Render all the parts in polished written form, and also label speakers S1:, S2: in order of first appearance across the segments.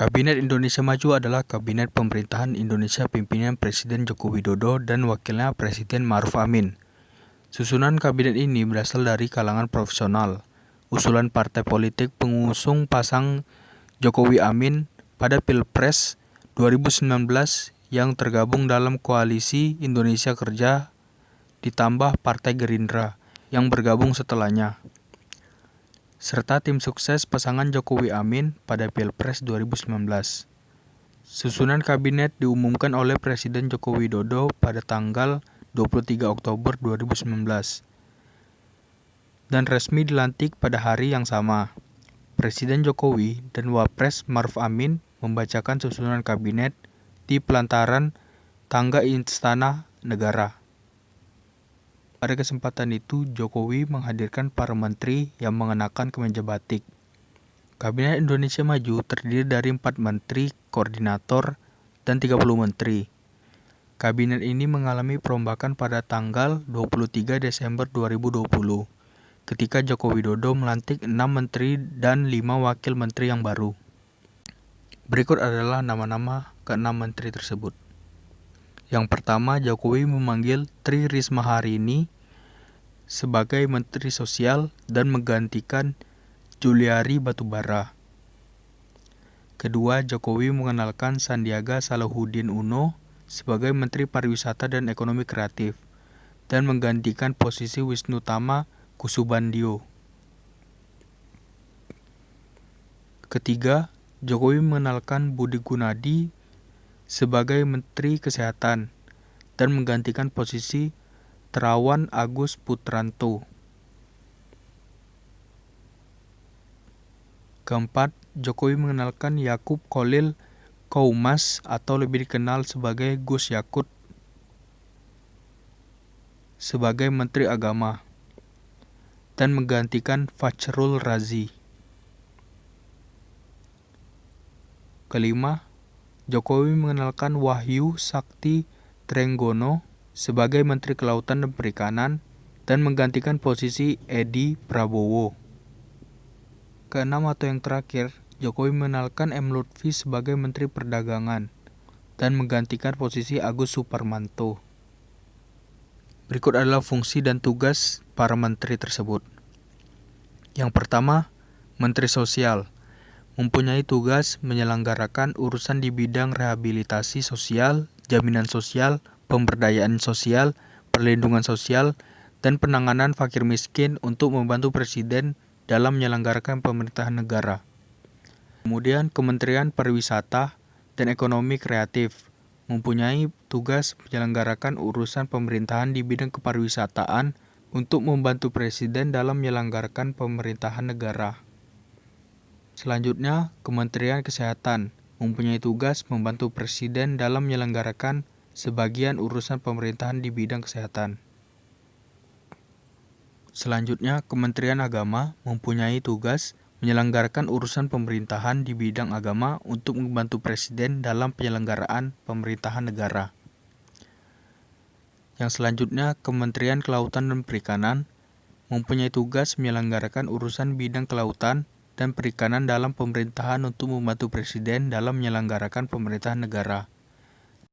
S1: Kabinet Indonesia Maju adalah kabinet pemerintahan Indonesia pimpinan Presiden Joko Widodo dan wakilnya Presiden Ma'ruf Amin. Susunan kabinet ini berasal dari kalangan profesional, usulan partai politik pengusung pasang Jokowi Amin pada Pilpres 2019 yang tergabung dalam Koalisi Indonesia Kerja ditambah Partai Gerindra yang bergabung setelahnya, serta tim sukses pasangan Jokowi Amin pada Pilpres 2019. Susunan kabinet diumumkan oleh Presiden Joko Widodo pada tanggal 23 Oktober 2019 dan resmi dilantik pada hari yang sama. Presiden Jokowi dan Wapres Ma'ruf Amin membacakan susunan kabinet di pelataran tangga Istana Negara. Pada kesempatan itu, Jokowi menghadirkan para menteri yang mengenakan kemeja batik. Kabinet Indonesia Maju terdiri dari 4 menteri, koordinator, dan 30 menteri. Kabinet ini mengalami perombakan pada tanggal 23 Desember 2020, ketika Joko Widodo melantik 6 menteri dan 5 wakil menteri yang baru. Berikut adalah nama-nama ke-6 menteri tersebut. Yang pertama, Jokowi memanggil Tri Risma hari ini sebagai Menteri Sosial dan menggantikan Juliari Batubara. Kedua, Jokowi mengenalkan Sandiaga Salahuddin Uno sebagai Menteri Pariwisata dan Ekonomi Kreatif dan menggantikan posisi Wisnu Tama Kusubandio. Ketiga, Jokowi mengenalkan Budi Gunadi sebagai Menteri Kesehatan dan menggantikan posisi Terawan Agus Putranto. Keempat, Jokowi mengenalkan Yakub Kholil Koumas atau lebih dikenal sebagai Gus Yakut sebagai Menteri Agama dan menggantikan Fachrul Razi. Kelima, Jokowi mengenalkan Wahyu Sakti Trenggono sebagai Menteri Kelautan dan Perikanan dan menggantikan posisi Edi Prabowo. Keenam atau yang terakhir, Jokowi mengenalkan M. Lutfi sebagai Menteri Perdagangan dan menggantikan posisi Agus Suparmanto. Berikut adalah fungsi dan tugas para menteri tersebut. Yang pertama, Menteri Sosial mempunyai tugas menyelenggarakan urusan di bidang rehabilitasi sosial, jaminan sosial, pemberdayaan sosial, perlindungan sosial, dan penanganan fakir miskin untuk membantu Presiden dalam menyelenggarakan pemerintahan negara. Kemudian Kementerian Pariwisata dan Ekonomi Kreatif mempunyai tugas menyelenggarakan urusan pemerintahan di bidang kepariwisataan untuk membantu Presiden dalam menyelenggarakan pemerintahan negara. Selanjutnya, Kementerian Kesehatan mempunyai tugas membantu Presiden dalam menyelenggarakan sebagian urusan pemerintahan di bidang kesehatan. Selanjutnya, Kementerian Agama mempunyai tugas menyelenggarakan urusan pemerintahan di bidang agama untuk membantu Presiden dalam penyelenggaraan pemerintahan negara. Yang selanjutnya, Kementerian Kelautan dan Perikanan mempunyai tugas menyelenggarakan urusan bidang kelautan dan perikanan dalam pemerintahan untuk membantu Presiden dalam menyelenggarakan pemerintahan negara.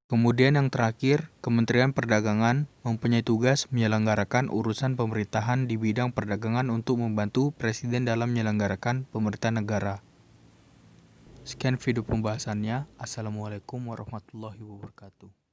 S1: Kemudian yang terakhir, Kementerian Perdagangan mempunyai tugas menyelenggarakan urusan pemerintahan di bidang perdagangan untuk membantu Presiden dalam menyelenggarakan pemerintahan negara. Sekian video pembahasannya. Assalamualaikum warahmatullahi wabarakatuh.